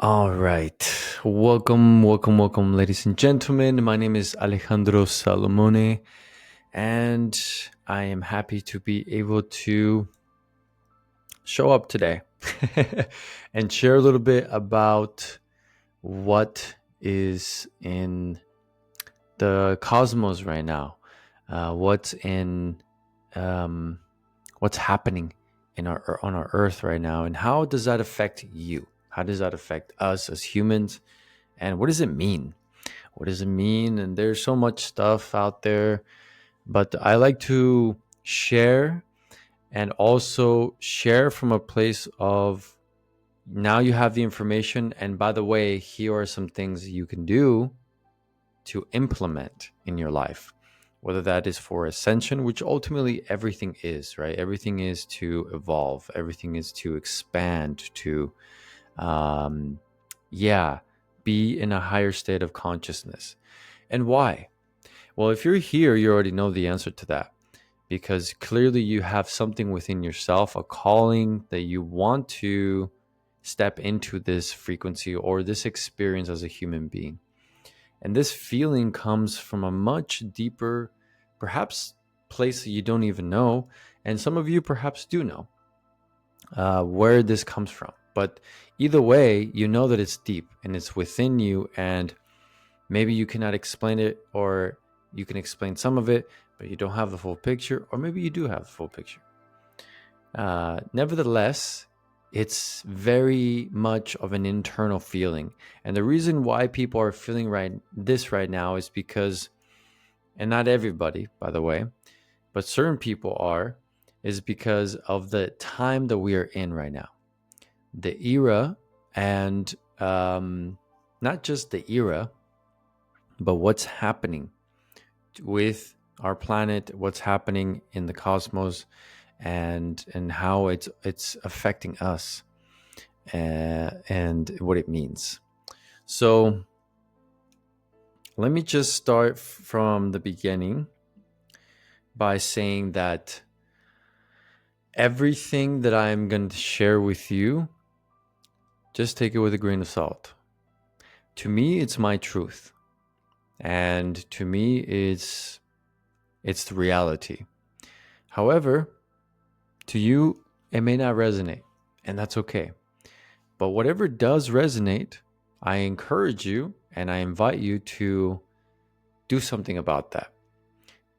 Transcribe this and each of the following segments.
All right. Welcome, ladies and gentlemen. My name is Alejandro Salomone, and I am happy to be able to show up today and share a little bit about what is in the cosmos right now, what's in, um, what's happening in our on our Earth right now, and how does that affect you? How does that affect us as humans? And what does it mean? What does it mean? And there's so much stuff out there, but I like to share and also share from a place of now you have the information. And by the way, here are some things you can do to implement in your life, whether that is for ascension, which ultimately everything is, right? Everything is to evolve, everything is to expand, to, um, yeah, be in a higher state of consciousness. And why? Well, if you're here, you already know the answer to that because clearly you have something within yourself, a calling that you want to step into this frequency or this experience as a human being. And this feeling comes from a much deeper, perhaps, place that you don't even know. And some of you perhaps do know where this comes from. But either way, you know that it's deep and it's within you. And maybe you cannot explain it, or you can explain some of it, but you don't have the full picture, or maybe you do have the full picture. Nevertheless, it's very much of an internal feeling. And the reason why people are feeling this right now is because, and not everybody, by the way, but certain people is because of the time that we are in right now. The era, and not just the era, but what's happening with our planet, what's happening in the cosmos, and how it's affecting us, and what it means. So let me just start from the beginning by saying that everything that I'm going to share with you, just take it with a grain of salt. To me, it's my truth. And to me, it's the reality. However, to you, it may not resonate, and that's okay. But whatever does resonate, I encourage you and I invite you to do something about that,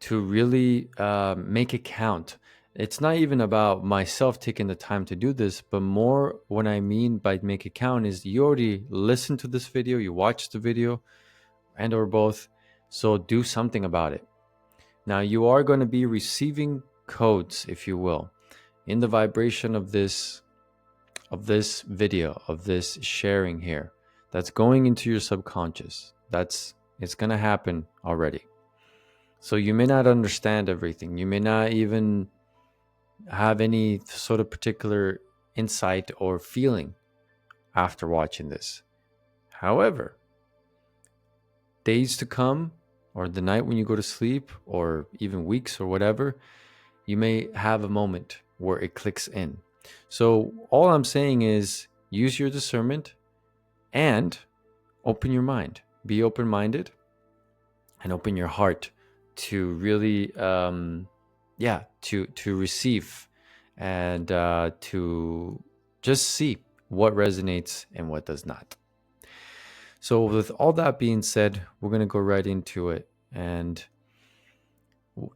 to really make it count. It's not even about myself taking the time to do this, but more what I mean by make it count is you already listened to this video, you watched the video, and or both. So do something about it. Now you are going to be receiving codes, if you will, in the vibration of this video, of this sharing here, that's going into your subconscious. It's going to happen already. So you may not understand everything. You may not even have any sort of particular insight or feeling after watching this. However, days to come, or the night when you go to sleep, or even weeks or whatever, you may have a moment where it clicks in. So all I'm saying is use your discernment and open your mind. Be open-minded and open your heart to really, to receive and to just see what resonates and what does not. So with all that being said, we're going to go right into it. And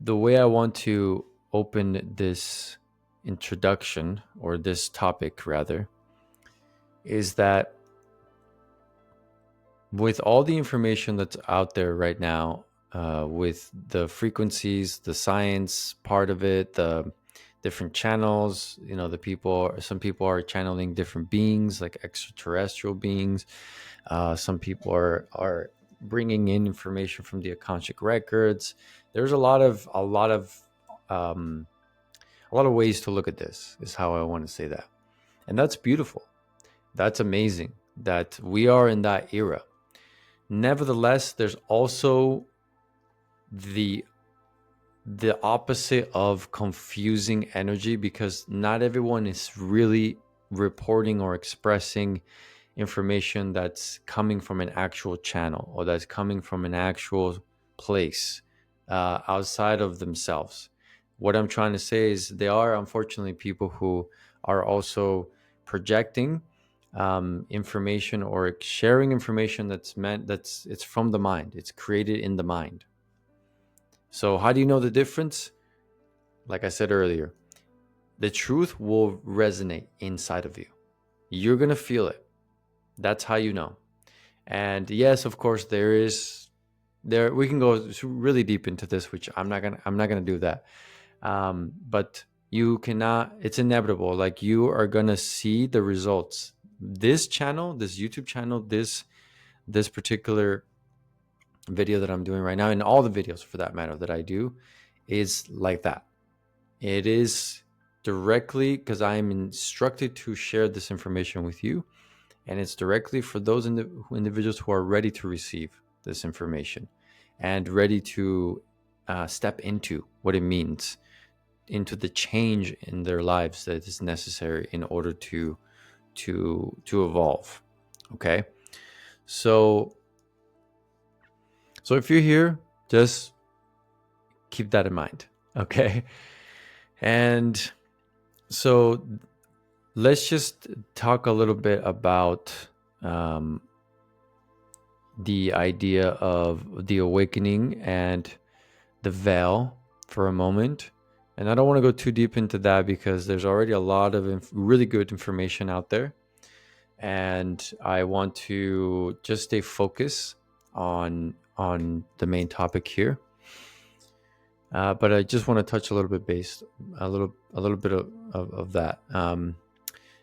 the way I want to open this introduction, or this topic rather, is that with all the information that's out there right now, with the frequencies, the science part of it, the different channels, some people are channeling different beings, like extraterrestrial beings. Some people are bringing in information from the Akashic records. There's a lot of ways to look at this, is how I want to say that. And that's beautiful. That's amazing that we are in that era. Nevertheless, there's also the opposite of confusing energy, because not everyone is really reporting or expressing information that's coming from an actual channel or that's coming from an actual place outside of themselves. What I'm trying to say is there are unfortunately people who are also projecting information or sharing information it's from the mind. It's created in the mind. So how do you know the difference? Like I said earlier, the truth will resonate inside of you. You're going to feel it. That's how you know. And yes, of course, we can go really deep into this, which I'm not gonna do that. But you cannot. It's inevitable. Like, you are gonna see the results. This channel, this YouTube channel, this particular video that I'm doing right now, and all the videos for that matter that I do, is like that. It is directly because I am instructed to share this information with you, and it's directly for those individuals who are ready to receive this information and ready to step into what it means, into the change in their lives that is necessary in order to evolve. Okay, so if you're here, just keep that in mind. Okay, and so let's just talk a little bit about the idea of the awakening and the veil for a moment. And I don't want to go too deep into that because there's already a lot of really good information out there. And I want to just stay focused on the main topic here. But I just want to touch a little bit a little bit of that.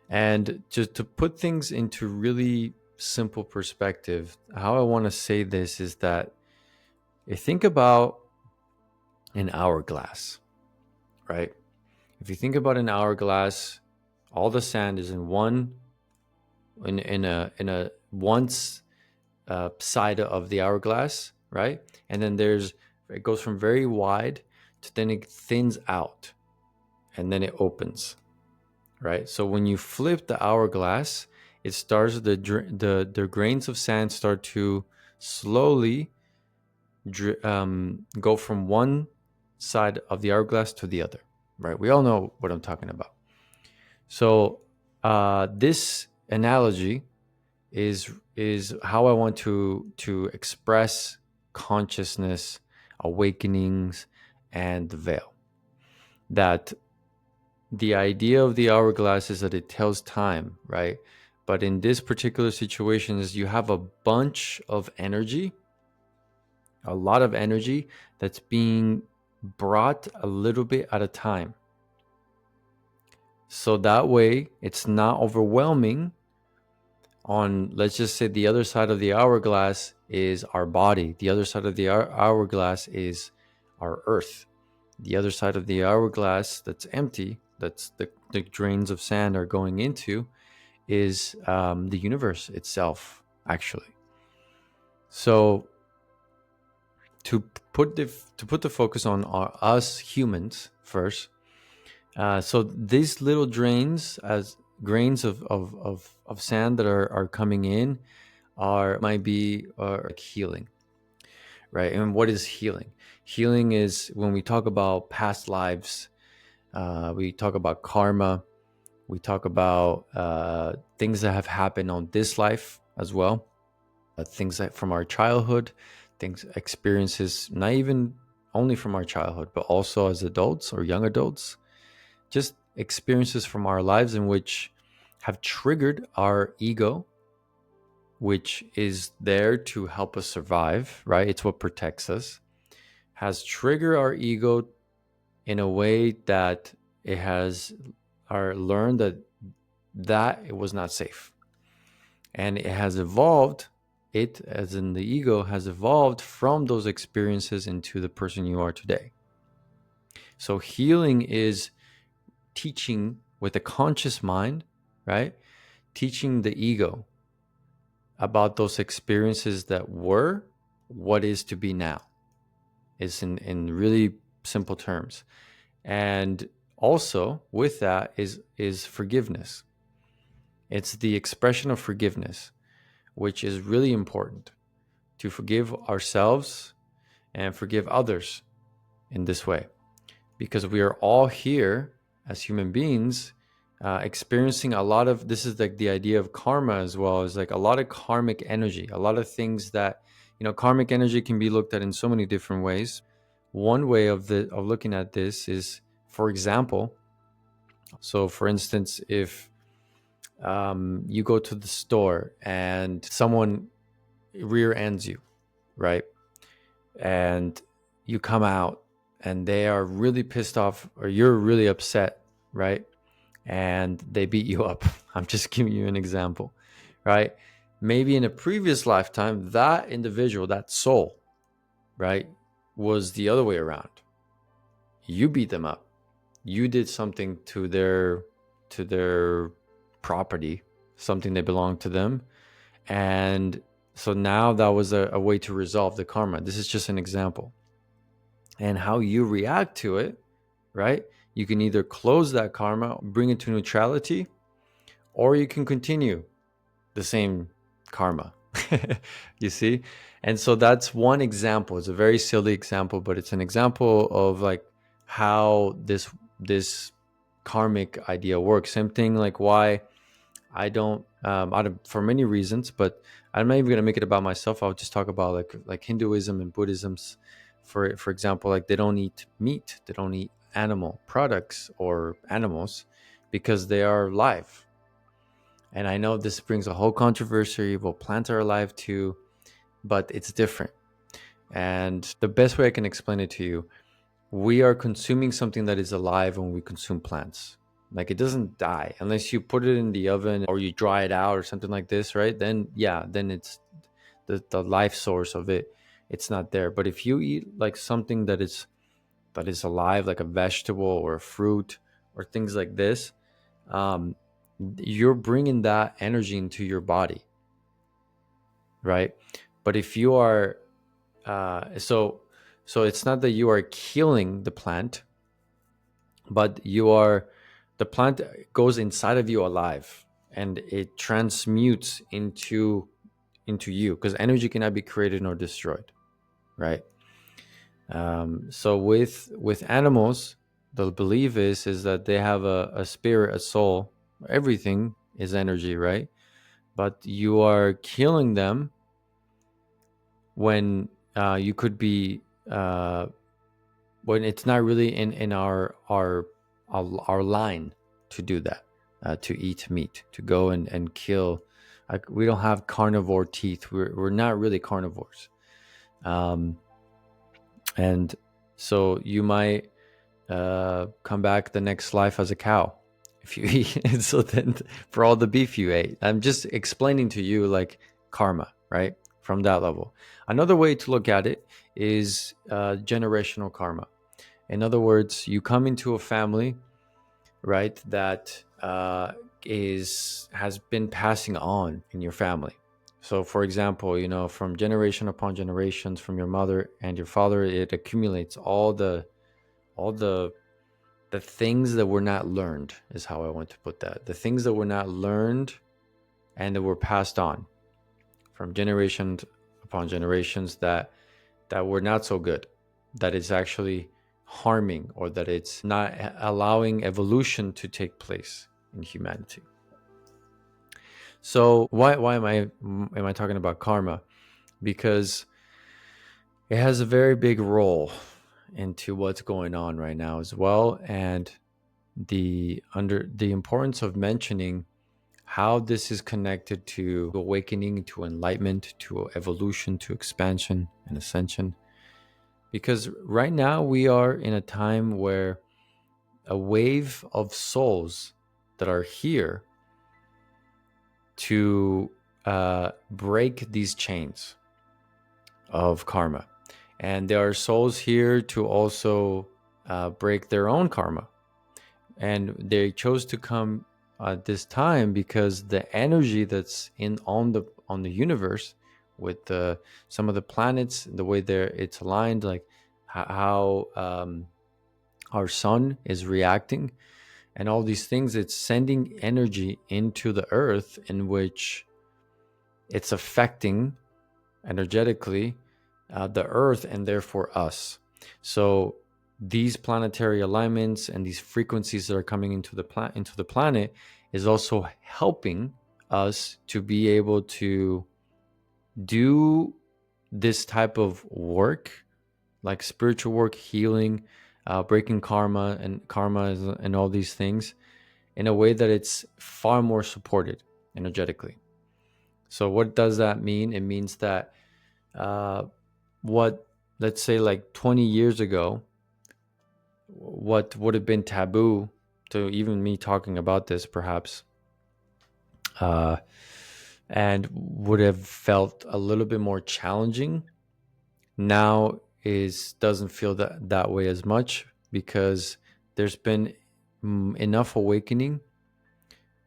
And just to put things into really simple perspective, how I want to say this is that you think about an hourglass, right? If you think about an hourglass, all the sand is in a once side of the hourglass, right? And then it goes from very wide to then it thins out, and then it opens, right? So when you flip the hourglass, it starts the grains of sand start to slowly go from one side of the hourglass to the other, right? We all know what I'm talking about. So this analogy is how I want to express consciousness, awakenings, and the veil. That the idea of the hourglass is that it tells time, right? But in this particular situation is you have a bunch of energy, a lot of energy that's being brought a little bit at a time. So that way it's not overwhelming. On, let's just say, the other side of the hourglass is our body. The other side of the hourglass is our earth. The other side of the hourglass that's empty, that's the grains of sand are going into, is the universe itself, actually. So to put the focus on us humans first. So these little grains of sand that are coming in might be like healing, right? And what is healing? Healing is when we talk about past lives, we talk about karma, we talk about things that have happened on this life as well, things that from our childhood, experiences, not even only from our childhood, but also as adults or young adults, just experiences from our lives in which have triggered our ego, which is there to help us survive, right? It's what protects us, has triggered our ego in a way that it has learned that it was not safe. And it has evolved, as in the ego, has evolved from those experiences into the person you are today. So healing is teaching with a conscious mind, right? Teaching the ego about those experiences that were what is to be now. Is in really simple terms. And also with that is forgiveness. It's the expression of forgiveness, which is really important, to forgive ourselves and forgive others in this way, because we are all here as human beings experiencing a lot of, this is like the idea of karma as well, is like a lot of karmic energy, a lot of things that, karmic energy can be looked at in so many different ways. One way of looking at this is, for example, so for instance, if you go to the store and someone rear ends you, right? And you come out and they are really pissed off, or you're really upset, right? And they beat you up. I'm just giving you an example, right? Maybe in a previous lifetime, that individual, that soul, right, was the other way around. You beat them up. You did something to their property, something that belonged to them. And so now that was a way to resolve the karma. This is just an example. And how you react to it, right? You can either close that karma, bring it to neutrality, or you can continue the same karma. You see? And so that's one example. It's a very silly example, but it's an example of like how this karmic idea works. Same thing, like why I don't for many reasons, but I'm not even going to make it about myself. I'll just talk about like Hinduism and Buddhism's, for example, like they don't eat meat, they don't eat animal products or animals because they are live. And I know this brings a whole controversy. Well, plants are alive too, but it's different. And the best way I can explain it to you, we are consuming something that is alive when we consume plants. Like it doesn't die unless you put it in the oven or you dry it out or something like this, right? Then then it's the life source of it. It's not there. But if you eat like something that is alive, like a vegetable or a fruit or things like this, you're bringing that energy into your body, right? But if you are so it's not that you are killing the plant, but the plant goes inside of you alive, and it transmutes into you, because energy cannot be created nor destroyed, right? So with animals, the belief is that they have a spirit, a soul. Everything is energy, right? But you are killing them when you could be when it's not really in our line to do that, to eat meat, to go and kill. Like we don't have carnivore teeth. We're not really carnivores, and so you might come back the next life as a cow if you eat. So then, for all the beef you ate, I'm just explaining to you like karma, right? From that level. Another way to look at it is generational karma. In other words, you come into a family, right, that has been passing on in your family. So, for example, from generation upon generations, from your mother and your father, it accumulates all the things that were not learned, is how I want to put that. The things that were not learned and that were passed on from generations upon generations that were not so good, that is actually harming, or that it's not allowing evolution to take place in humanity. So why am I talking about karma? Because it has a very big role into what's going on right now as well, and the importance of mentioning how this is connected to awakening, to enlightenment, to evolution, to expansion and ascension. Because right now we are in a time where a wave of souls that are here to break these chains of karma. And there are souls here to also break their own karma. And they chose to come at this time because the energy that's on the universe, with some of the planets, the way it's aligned, like how our sun is reacting, and all these things, it's sending energy into the earth in which it's affecting energetically the earth and therefore us. So these planetary alignments and these frequencies that are coming into the planet is also helping us to be able to do this type of work, like spiritual work, healing, breaking karma and all these things, in a way that it's far more supported energetically. So what does that mean? It means that what, let's say, like 20 years ago, what would have been taboo to even me talking about this, perhaps, and would have felt a little bit more challenging, now doesn't feel that way as much, because there's been enough awakening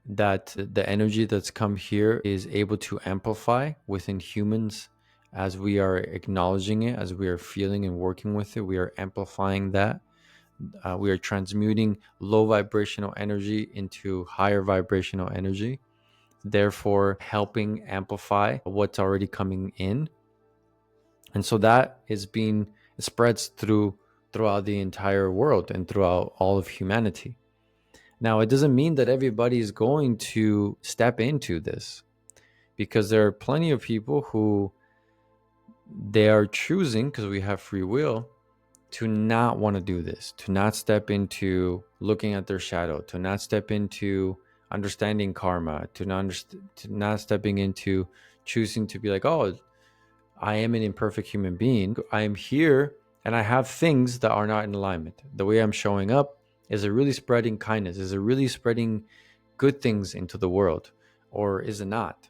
that the energy that's come here is able to amplify within humans. As we are acknowledging it, as we are feeling and working with it, we are amplifying that. We are transmuting low vibrational energy into higher vibrational energy, therefore helping amplify what's already coming in. And so that is being spreads throughout the entire world and throughout all of humanity. Now, it doesn't mean that everybody is going to step into this, because there are plenty of people who they are choosing, because we have free will, to not want to do this, to not step into looking at their shadow, to not step into understanding karma, to not stepping into choosing to be like, oh, I am an imperfect human being. I am here and I have things that are not in alignment. The way I'm showing up, is it really spreading kindness? Is it really spreading good things into the world, or is it not?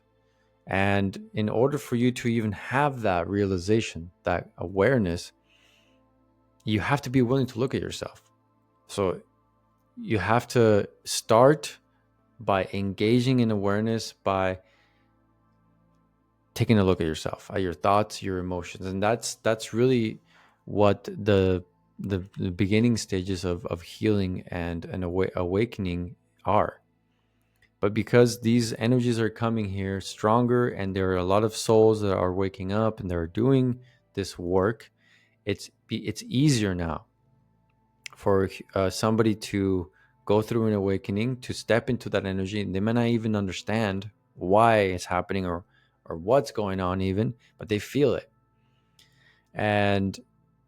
And in order for you to even have that realization, that awareness, you have to be willing to look at yourself. So you have to start by engaging in awareness, by taking a look at yourself, at your thoughts, your emotions. And that's really what the beginning stages of healing and an awakening are. But because these energies are coming here stronger, and there are a lot of souls that are waking up and they're doing this work, it's easier now for somebody to go through an awakening, to step into that energy. And they may not even understand why it's happening or what's going on even, but they feel it. And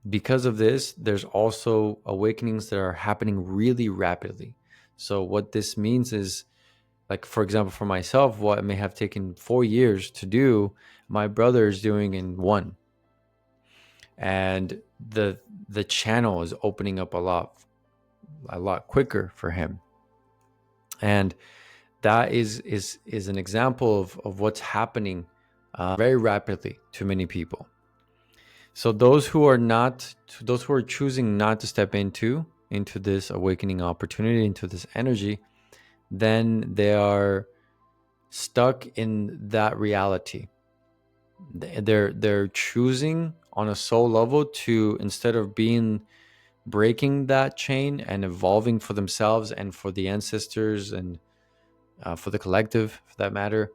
because of this, there's also awakenings that are happening really rapidly. So what this means is, like, for example, for myself, what may have taken 4 years to do, my brother is doing in 1. And the channel is opening up a lot quicker for him. And that is an example of what's happening very rapidly to many people. So those who are choosing not to step into this awakening opportunity, into this energy, then they are stuck in that reality. They're choosing on a soul level to, instead of breaking that chain and evolving for themselves and for the ancestors and for the collective, for that matter,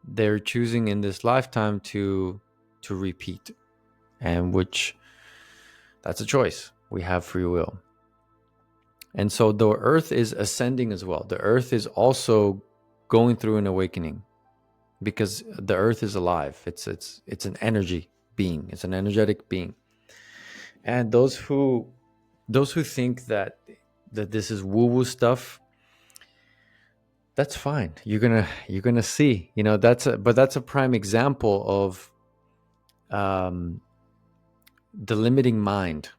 they're choosing in this lifetime to repeat, and which, that's a choice. We have free will. And so the earth is ascending as well. The earth is also going through an awakening, because the earth is alive. It's an energy being. It's an energetic being. And those who think that this is woo-woo stuff, that's fine. You're gonna see. That's a prime example of the limiting mind,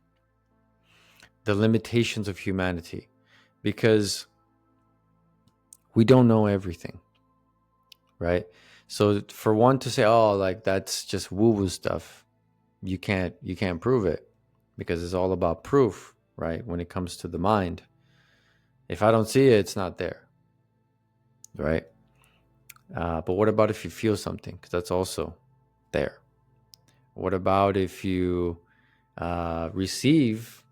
the limitations of humanity, because we don't know everything, right? So for one to say, oh, like, that's just woo-woo stuff, you can't prove it, because it's all about proof, right? When it comes to the mind, if I don't see it, it's not there, right? But what about if you feel something? Because that's also there. What about if you receive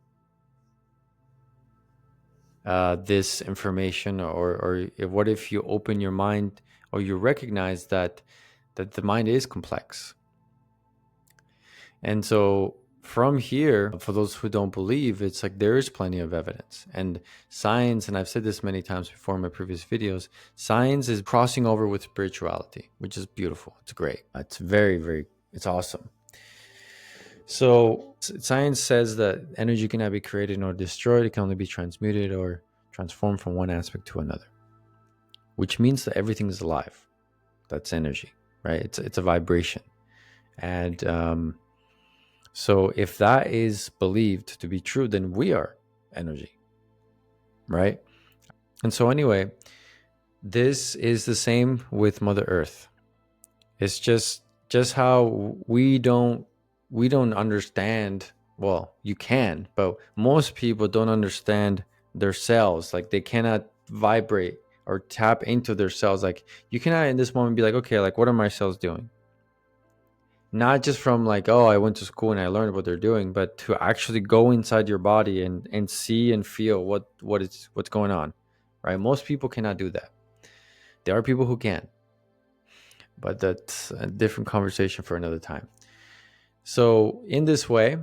this information, or what if you open your mind, or you recognize that the mind is complex. And so from here, for those who don't believe, it's like there is plenty of evidence. And science, and I've said this many times before in my previous videos, science is crossing over with spirituality, which is beautiful. It's great. It's it's awesome. So science says that energy cannot be created nor destroyed. It can only be transmuted or transformed from one aspect to another, which means that everything is alive. That's energy, right? It's a vibration. And so if that is believed to be true, then we are energy, right? And so anyway, this is the same with Mother Earth. It's just how we don't understand. Well, you can, but most people don't understand their cells. Like they cannot vibrate or tap into their cells. Like you cannot in this moment be like, okay, like what are my cells doing? Not just from like, oh, I went to school and I learned what they're doing, but to actually go inside your body and see and feel what's going on, right? Most people cannot do that. There are people who can, but that's a different conversation for another time. So in this way,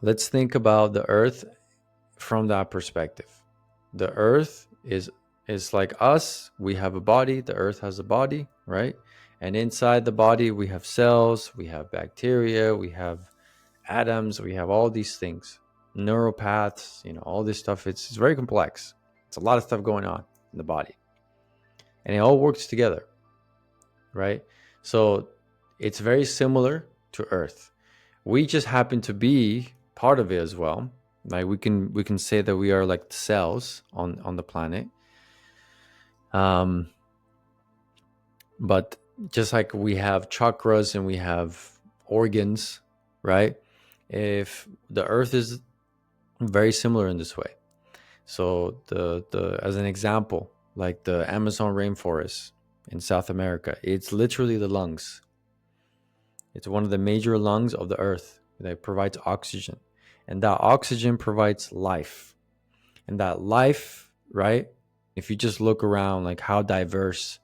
let's think about the earth from that perspective. The earth is like us. We have a body. The earth has a body, right? And inside the body, we have cells, we have bacteria, we have atoms, we have all these things, neuropaths, all this stuff. It's very complex. It's a lot of stuff going on in the body. And it all works together, right? So it's very similar to Earth. We just happen to be part of it as well. Like we can say that we are like cells on the planet. But just like we have chakras and we have organs, right? If the earth is very similar in this way. So the as an example, like the Amazon rainforest in South America, it's literally the lungs. It's one of the major lungs of the earth that provides oxygen. And that oxygen provides life. And that life, right? If you just look around, like how diverse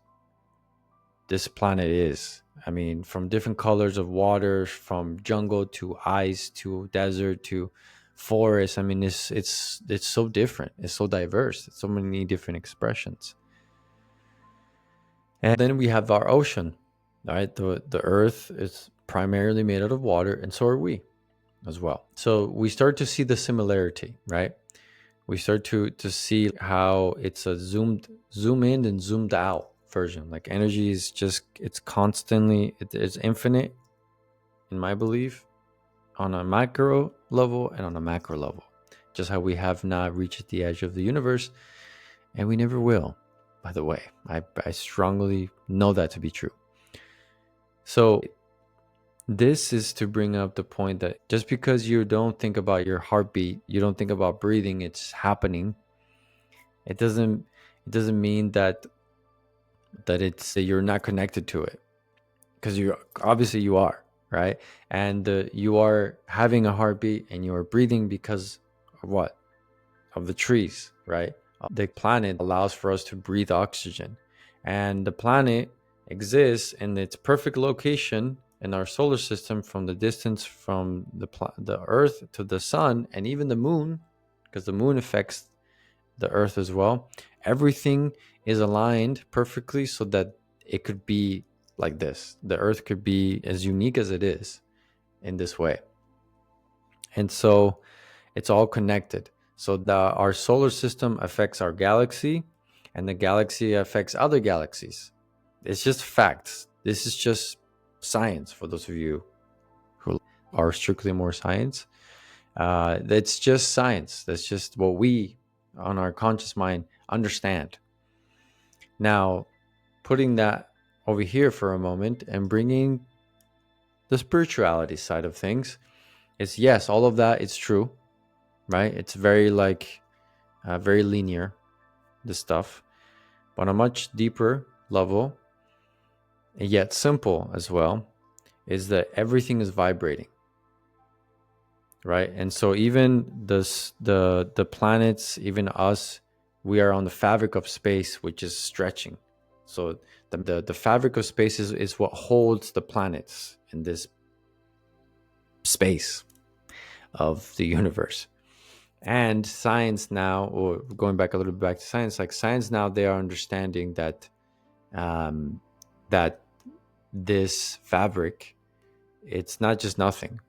this planet is. I mean, from different colors of water, from jungle to ice to desert to forest. I mean, it's so different. It's so diverse. It's so many different expressions. And then we have our ocean, right? The earth is primarily made out of water, and so are we as well. So we start to see the similarity, right? We start to see how it's a zoom in and zoomed out version. Like energy is just, it's constantly, it's infinite in my belief, on a micro level and on a macro level. Just how we have not reached the edge of the universe, and we never will, by the way. I strongly know that to be true. So this is to bring up the point that just because you don't think about your heartbeat, you don't think about breathing, it's happening. It doesn't mean that it's that you're not connected to it, because you obviously you are, right? And you are having a heartbeat and you are breathing because of what? Of the trees, right? The planet allows for us to breathe oxygen, and the planet exists in its perfect location in our solar system, from the distance from the earth to the sun, and even the moon, because the moon affects the earth as well. Everything is aligned perfectly so that it could be like this. The earth could be as unique as it is in this way. And so it's all connected. So our solar system affects our galaxy, and the galaxy affects other galaxies. It's just facts. This is just science for those of you who are strictly more science. That's just science. That's just what we on our conscious mind understand. Now, putting that over here for a moment and bringing the spirituality side of things, is yes, all of that is true, right? It's very very linear, this stuff, but on a much deeper level, and yet simple as well, is that everything is vibrating. right? And so even the planets, even us, we are on the fabric of space, which is stretching. So the fabric of space is what holds the planets in this space of the universe. And science now, or going back a little bit back to science, like science now, they are understanding that that this fabric, it's not just nothing.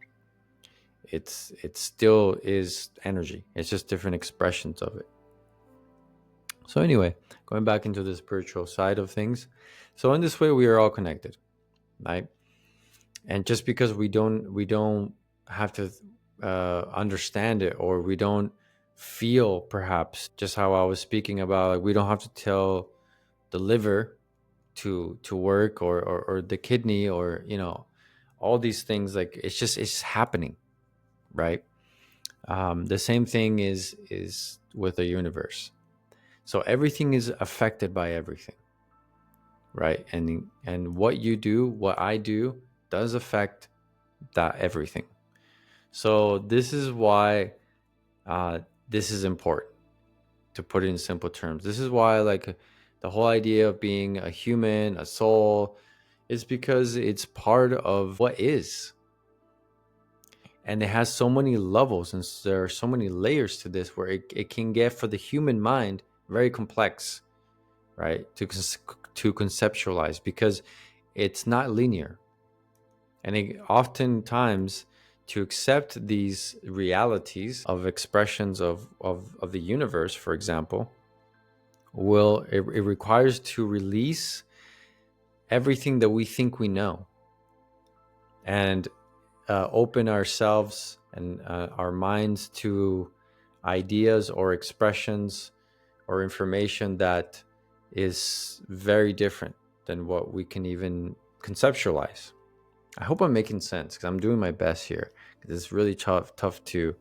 It still is energy. It's just different expressions of it. So anyway, going back into the spiritual side of things. So in this way, we are all connected, right? And just because we don't have to understand it, or we don't feel, perhaps, just how I was speaking about, like we don't have to tell the liver to work, or the kidney, or all these things. Like it's happening, right? The same thing is with the universe. So everything is affected by everything, right? And what you do, what I do, does affect that everything. So this is why this is important, to put it in simple terms. This is why, like, the whole idea of being a human, a soul, is because it's part of what is. And it has so many levels, and there are so many layers to this, where it can get, for the human mind, very complex, right? To conceptualize, because it's not linear. And oftentimes, to accept these realities of expressions of the universe, for example, it requires to release everything that we think we know, and open ourselves and our minds to ideas or expressions or information that is very different than what we can even conceptualize. I hope I'm making sense, because I'm doing my best here, because it's really tough to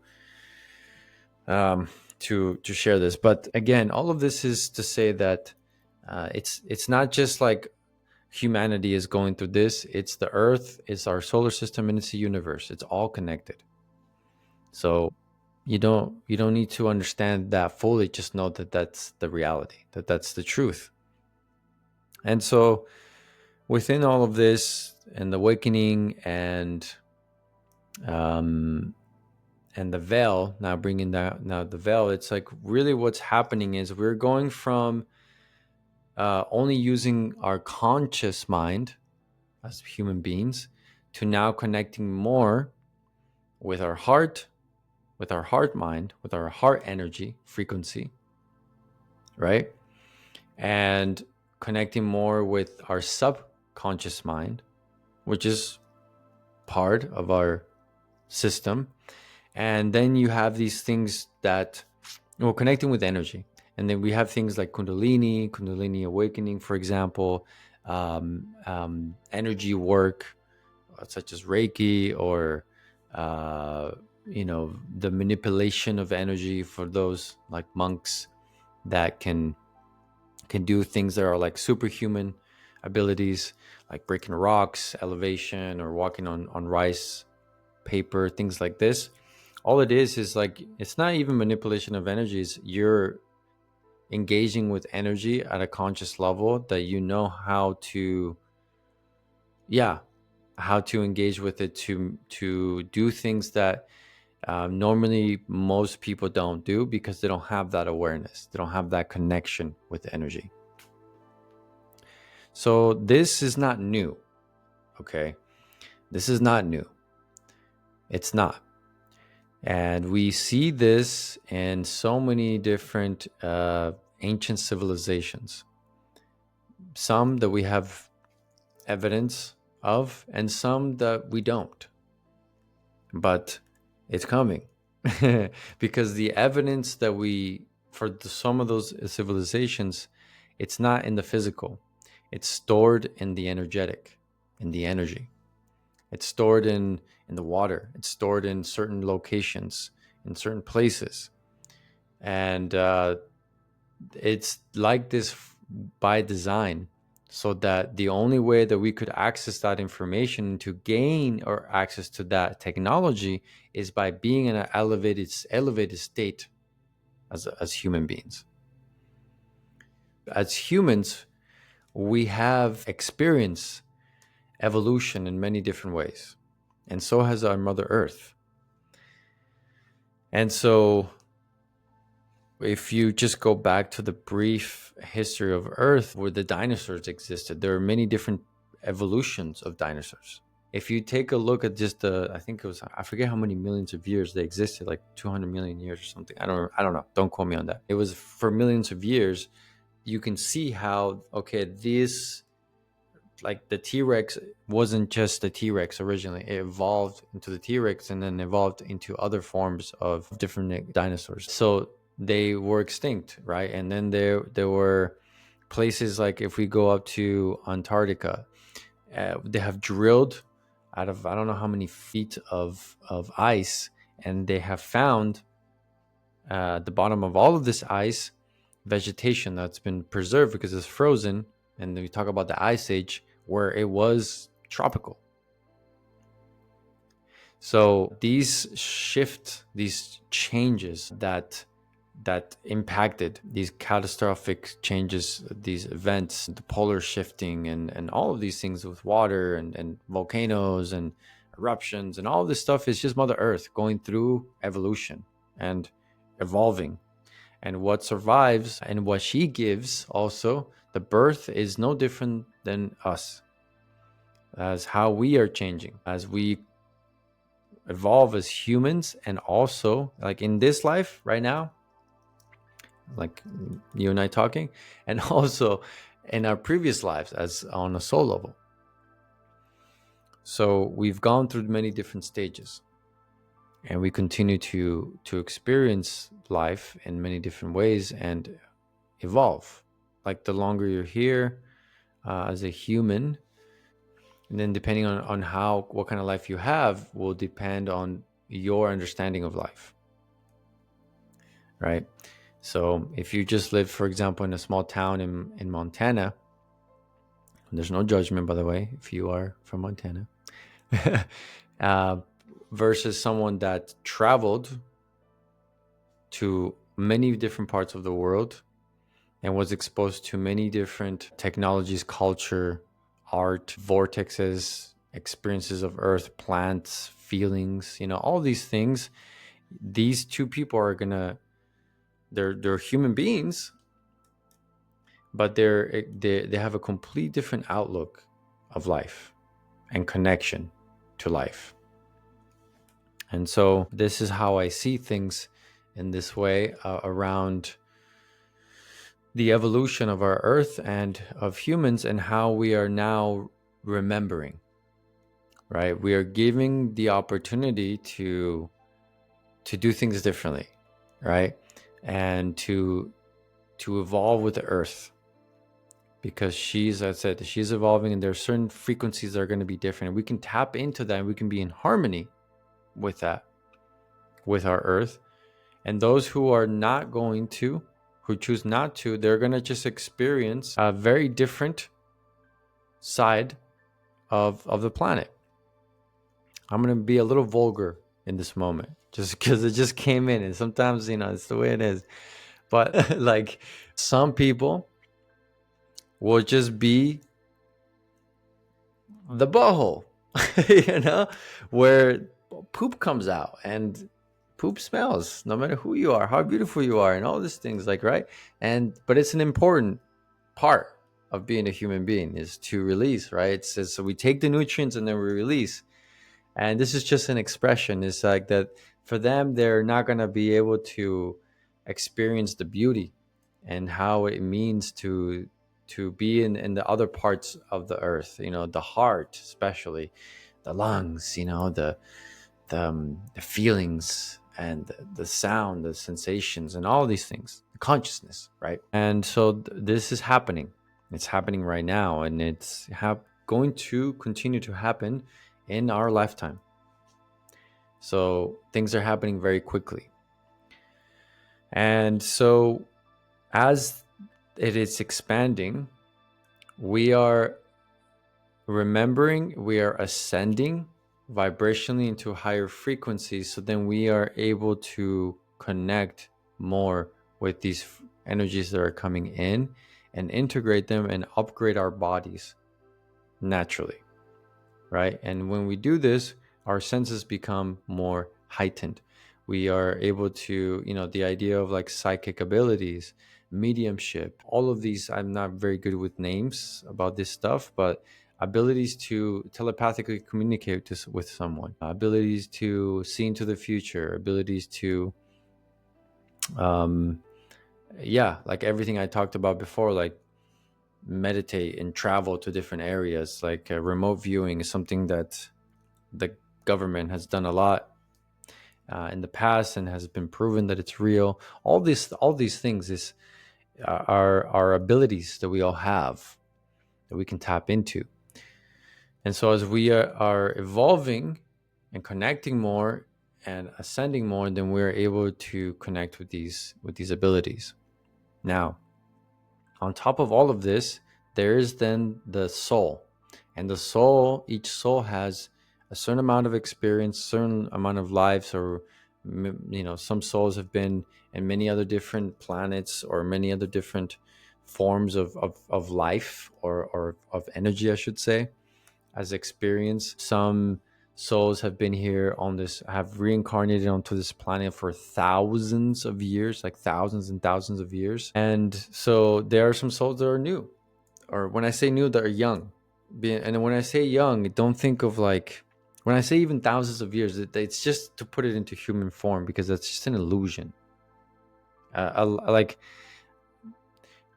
share this. But again, all of this is to say that it's not just like humanity is going through this. It's the Earth, it's our solar system, and it's the universe. It's all connected. So you don't need to understand that fully. Just know that that's the reality, that's the truth. And so within all of this, and the awakening, um and the veil, now bringing that, now the veil, it's like really what's happening is we're going from only using our conscious mind as human beings, to now connecting more with our heart, with our heart mind, with our heart energy frequency, right? And connecting more with our subconscious mind, which is part of our system. And then you have these things that, well, connecting with energy. And then we have things like Kundalini awakening, for example, energy work, such as Reiki, or the manipulation of energy for those like monks that can do things that are like superhuman abilities, like breaking rocks, elevation, or walking on rice paper, things like this. All it is like, it's not even manipulation of energies. You're engaging with energy at a conscious level, that you know how to engage with it, to do things that normally most people don't do, because they don't have that awareness, they don't have that connection with energy. So this is not new, okay? This is not new. It's not. And we see this in so many different ancient civilizations. Some that we have evidence of, and some that we don't. But it's coming. Because the evidence that for some of those civilizations, it's not in the physical. It's stored in the energetic, in the energy. It's stored in the water. It's stored in certain locations, in certain places. And it's like this by design, so that the only way that we could access that information to gain or access to that technology is by being in an elevated state as human beings. As humans, we have experienced evolution in many different ways, and so has our Mother Earth. And so if you just go back to the brief history of Earth where the dinosaurs existed, there are many different evolutions of dinosaurs. If you take a look at just I forget how many millions of years they existed, like 200 million years or something. I don't know. Don't quote me on that. It was for millions of years. You can see how, okay, this, like the T-Rex wasn't just the T-Rex originally. It evolved into the T-Rex and then evolved into other forms of different dinosaurs. So they were extinct, right? And then there were places like, if we go up to Antarctica, they have drilled out of I don't know how many feet of ice, and they have found at the bottom of all of this ice vegetation that's been preserved because it's frozen. And then we talk about the Ice Age, where it was tropical. So these changes that impacted, these catastrophic changes, these events, the polar shifting and all of these things with water and volcanoes and eruptions and all this stuff is just Mother Earth going through evolution and evolving. And what survives and what she gives also, the birth is no different than us, as how we are changing as we evolve as humans. And also, like in this life right now, like you and I talking, and also in our previous lives as on a soul level. So we've gone through many different stages, and we continue to experience life in many different ways and evolve. Like the longer you're here as a human, and then depending on what kind of life you have will depend on your understanding of life, right? So if you just live, for example, in a small town in Montana, there's no judgment, by the way, if you are from Montana, versus someone that traveled to many different parts of the world and was exposed to many different technologies, culture, art, vortexes, experiences of Earth, plants, feelings, all these things. These two people are gonna, they're human beings, but they have a complete different outlook of life and connection to life. And so this is how I see things in this way around the evolution of our Earth and of humans, and how we are now remembering, right? We are giving the opportunity to do things differently, right? And to evolve with the Earth, because she's evolving, and there are certain frequencies that are going to be different. We can tap into that, and we can be in harmony with that, with our Earth. And those who are not going to, who choose not to, they're going to just experience a very different side of the planet. I'm going to be a little vulgar in this moment, just because it just came in, and sometimes, it's the way it is. But like, some people will just be the butthole, where poop comes out, and poop smells no matter who you are, how beautiful you are, and all these things, like, right? But it's an important part of being a human being, is to release, right? It says, so we take the nutrients and then we release. And this is just an expression. It's like that for them, they're not going to be able to experience the beauty and how it means to be in the other parts of the Earth, the heart, especially the lungs, the feelings and the sound, the sensations, and all these things, the consciousness, right? And so this is happening. It's happening right now, and it's going to continue to happen in our lifetime. So things are happening very quickly. And so as it is expanding, we are remembering, we are ascending vibrationally into higher frequencies, so then we are able to connect more with these energies that are coming in and integrate them and upgrade our bodies naturally, right? And when we do this, our senses become more heightened. We are able to, the idea of like psychic abilities, mediumship, all of these. I'm not very good with names about this stuff, but abilities to telepathically communicate with someone, abilities to see into the future, abilities to, like everything I talked about before, like meditate and travel to different areas. Like remote viewing is something that the government has done a lot in the past and has been proven that it's real. All these things is are abilities that we all have that we can tap into. And so as we are evolving and connecting more and ascending more, then we're able to connect with these abilities. Now, on top of all of this, there is then the soul. And the soul, each soul has a certain amount of experience, certain amount of lives, or some souls have been in many other different planets or many other different forms of life, or of energy, I should say, as experience. Some souls have been here on this, have reincarnated onto this planet for thousands of years, like thousands and thousands of years. And so there are some souls that are new, or when I say new, that are young. And when I say young, don't think of like, when I say even thousands of years, it's just to put it into human form, because that's just an illusion. Like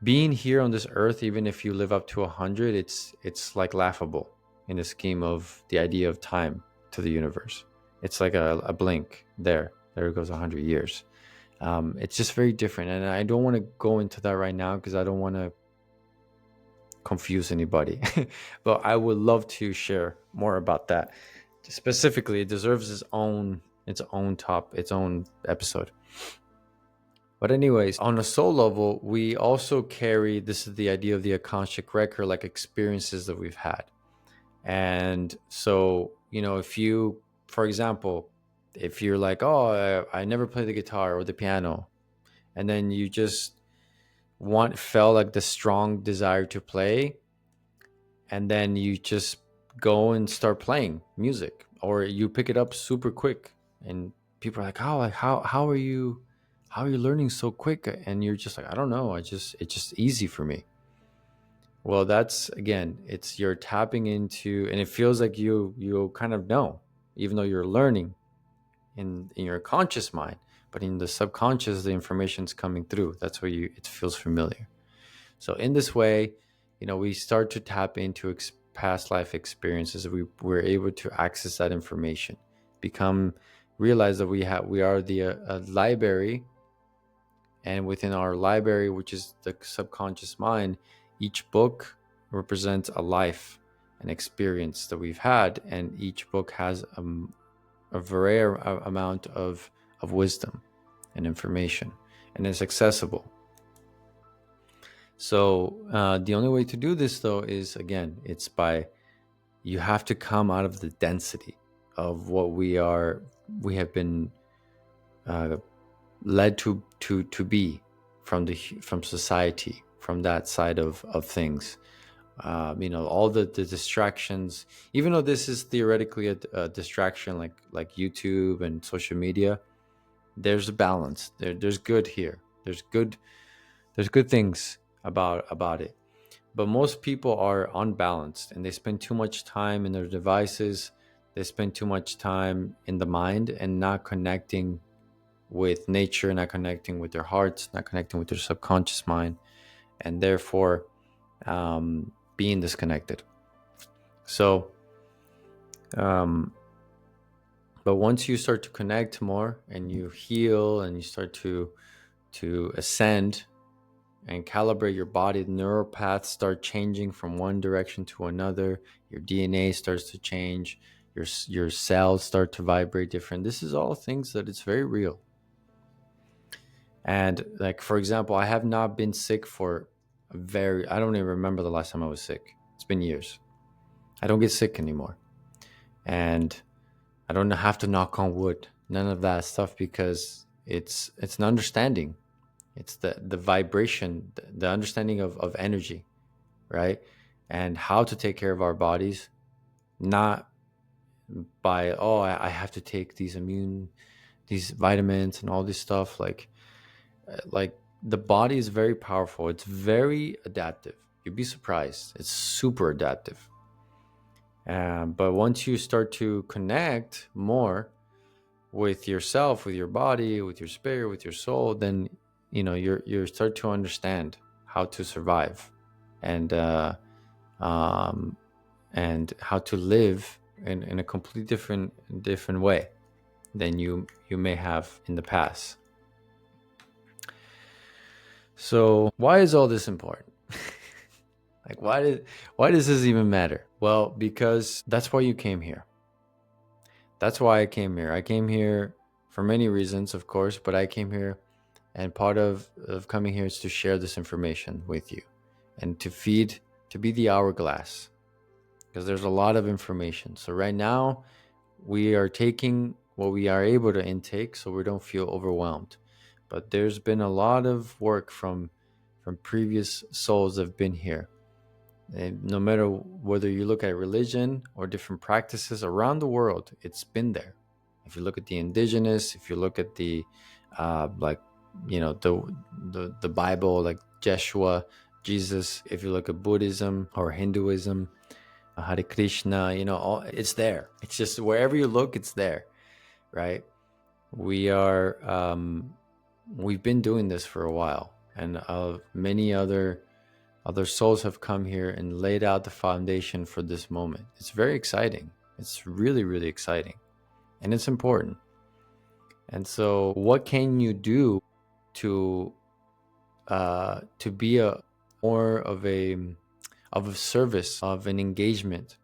being here on this earth, even if you live up to 100, it's like laughable in the scheme of the idea of time to the universe. It's like a blink. There goes 100 years. It's just very different, and I don't want to go into that right now because I don't want to confuse anybody. But I would love to share more about that. Specifically, it deserves its own episode. But anyways, on a soul level, we also carry, this is the idea of the Akashic record, like experiences that we've had. And so, if you, for example, if you're like, oh, I never played the guitar or the piano, and then you just felt like the strong desire to play, and then you just go and start playing music, or you pick it up super quick, and people are like, oh, how are you learning so quick? And you're just like, I don't know, it's just easy for me. Well, that's, again, it's you're tapping into, and it feels like you kind of know, even though you're learning in your conscious mind, but in the subconscious, the information's coming through. That's where it feels familiar. So in this way, we start to tap into past life experiences. We're able to access that information, realize that we are the library, and within our library, which is the subconscious mind, each book represents a life, an experience that we've had, and each book has a rare amount of wisdom and information, and it's accessible. So the only way to do this, though, is, again, it's by, you have to come out of the density of what we have been led to be from society, from that side of things. All the distractions, even though this is theoretically a distraction, like YouTube and social media, there's a balance. There's good here. There's good things about it. But most people are unbalanced, and they spend too much time in their devices. They spend too much time in the mind and not connecting with nature, not connecting with their hearts, not connecting with their subconscious mind, and therefore being disconnected. So but once you start to connect more and you heal and you start to ascend and calibrate your body, the neural paths start changing from one direction to another. Your DNA starts to change. Your cells start to vibrate different. This is all things that it's very real. And like, for example, I have not been sick for I don't even remember the last time I was sick. It's been years. I don't get sick anymore. And I don't have to knock on wood, none of that stuff, because it's an understanding. It's the vibration, the understanding of energy, right? And how to take care of our bodies, not by, oh, I have to take these vitamins and all this stuff. Like the body is very powerful. It's very adaptive. You'd be surprised. It's super adaptive. But once you start to connect more with yourself, with your body, with your spirit, with your soul, then you start to understand how to survive, and how to live in a completely different way than you may have in the past. So why is all this important? Like, why does this even matter? Well, because that's why you came here. That's why I came here. I came here for many reasons, of course, but I came here, and part of coming here is to share this information with you, and to be the hourglass, because there's a lot of information. So right now we are taking what we are able to intake, so we don't feel overwhelmed. But there's been a lot of work from previous souls that have been here. And no matter whether you look at religion or different practices around the world, it's been there. If you look at the indigenous, if you look at the the Bible, like Jeshua, Jesus, if you look at Buddhism or Hinduism, Hare Krishna, it's there. It's just wherever you look, it's there, right? We've been doing this for a while, and many other souls have come here and laid out the foundation for this moment. It's very exciting. It's really, really exciting, and it's important. And so what can you do to be more of a service, of an engagement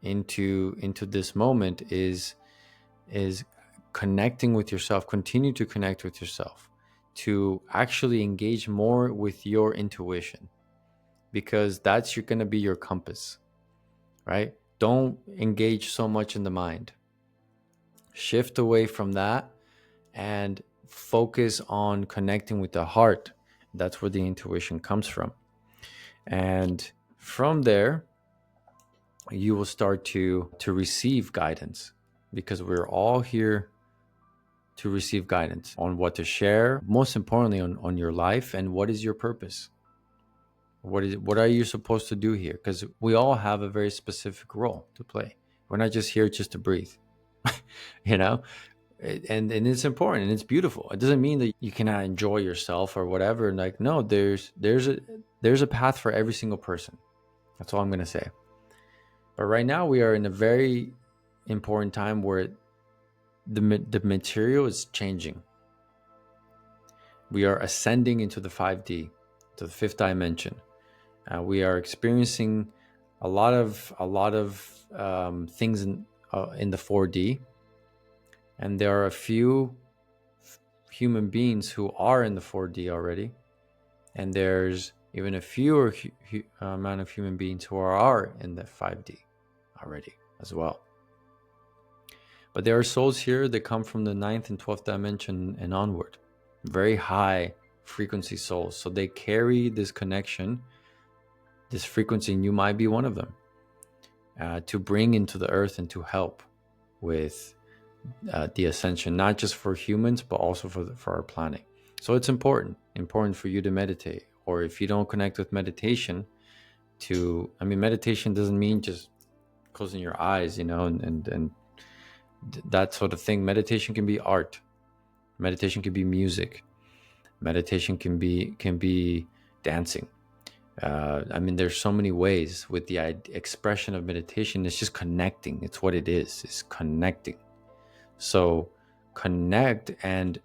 into this moment, is connecting with yourself. Continue to connect with yourself, to actually engage more with your intuition, because that's going to be your compass, right? Don't engage so much in the mind. Shift away from that and focus on connecting with the heart. That's where the intuition comes from. And from there, you will start to receive guidance, because we're all here to receive guidance on what to share, most importantly on your life, and what is your purpose. What are you supposed to do here? Because we all have a very specific role to play. We're not just here just to breathe, and it's important and it's beautiful. It doesn't mean that you cannot enjoy yourself or whatever. Like, no, there's a path for every single person. That's all I'm going to say. But right now we are in a very important time where the material is changing. We are ascending into the 5D, to the fifth dimension. We are experiencing a lot of things in the 4D, and there are a few human beings who are in the 4D already, and there's even a fewer amount of human beings who are in the 5D already as well. But there are souls here that come from the 9th and 12th dimension and onward, very high frequency souls. So they carry this connection, this frequency, and you might be one of them, to bring into the earth and to help with the ascension, not just for humans, but also for our planet. So it's important for you to meditate. Or if you don't connect with meditation, meditation doesn't mean just closing your eyes, and that sort of thing. Meditation can be art. Meditation can be music. Meditation can be dancing. There's so many ways with the expression of meditation. It's just connecting. It's what it is. It's connecting. So connect and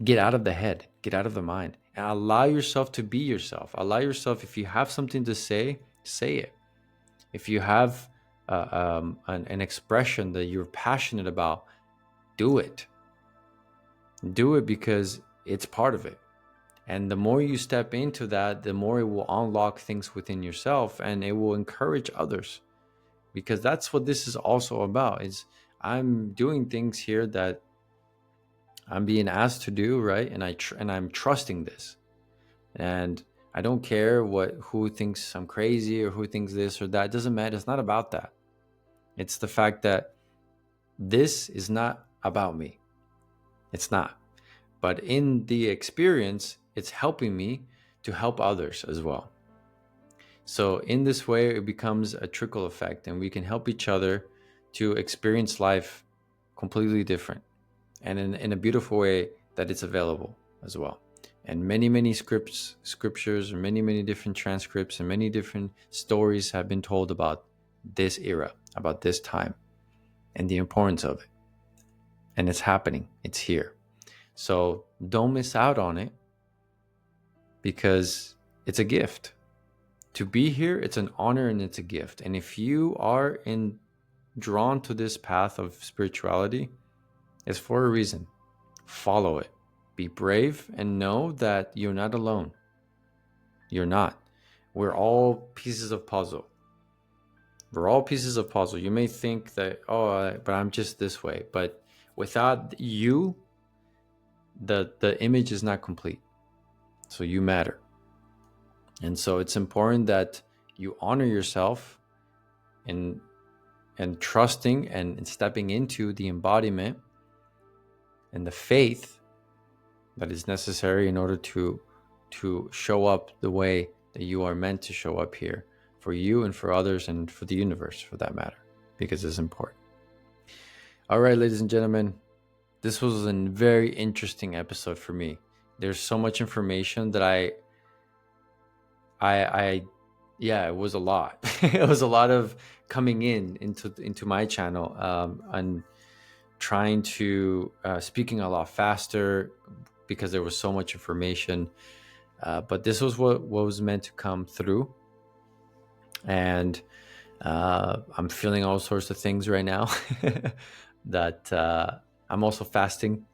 get out of the head, get out of the mind, and allow yourself to be yourself. Allow yourself, if you have something to say it. If you have an expression that you're passionate about, do it. Do it, because it's part of it. And the more you step into that, the more it will unlock things within yourself, and it will encourage others, because that's what this is also about. Is I'm doing things here that I'm being asked to do, right? And I'm trusting this, and I don't care who thinks I'm crazy or who thinks this or that. It doesn't matter. It's not about that. It's the fact that this is not about me. It's not. But in the experience, it's helping me to help others as well. So in this way, it becomes a trickle effect, and we can help each other to experience life completely different, and in a beautiful way that it's available as well. And many scriptures, or many different transcripts, and many different stories have been told about this era, about this time, and the importance of it. And it's happening. It's here. So don't miss out on it, because it's a gift. To be here, it's an honor and it's a gift. And if you are drawn to this path of spirituality, it's for a reason. Follow it. Be brave and know that you're not alone. You're not. We're all pieces of puzzle. We're all pieces of puzzle. You may think that, but I'm just this way. But without you, the image is not complete. So you matter. And so it's important that you honor yourself and trusting and stepping into the embodiment and the faith that is necessary in order to show up the way that you are meant to show up here, for you and for others and for the universe, for that matter, because it's important. All right, ladies and gentlemen, this was a very interesting episode for me. There's so much information that it was a lot. It was a lot of coming into my channel, and trying to speaking a lot faster because there was so much information. But this was what was meant to come through. And I'm feeling all sorts of things right now that I'm also fasting.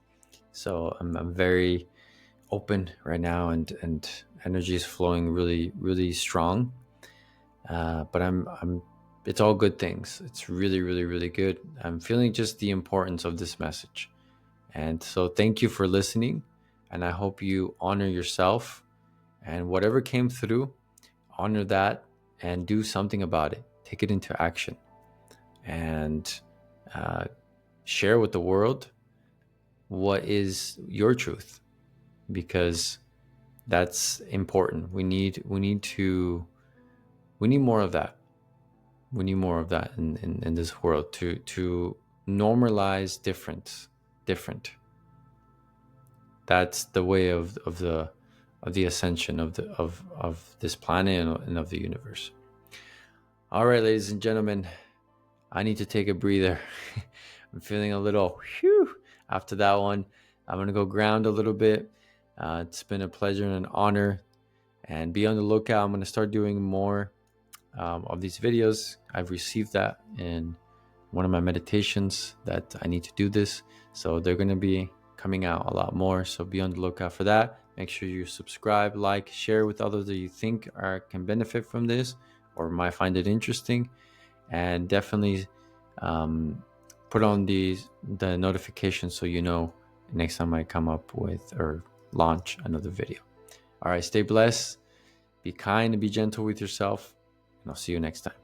So I'm very open right now, and energy is flowing really, really strong. But it's all good things. It's really, really, really good. I'm feeling just the importance of this message. And so thank you for listening. And I hope you honor yourself, and whatever came through, honor that and do something about it. Take it into action, and share with the world what is your truth, because that's important. We need more of that. We need more of that in this world to normalize different. That's the way of the ascension of this planet and of the universe. All right, ladies and gentlemen, I need to take a breather. I'm feeling a little after that one. I'm gonna go ground a little bit. It's been a pleasure and an honor, and be on the lookout. I'm gonna start doing more of these videos. I've received that in one of my meditations that I need to do this, so they're going to be coming out a lot more. So be on the lookout for that. Make sure you subscribe, like, share with others that you think can benefit from this or might find it interesting, and definitely put on the notifications so you know next time I come up with or launch another video. All right, stay blessed, be kind, and be gentle with yourself, and I'll see you next time.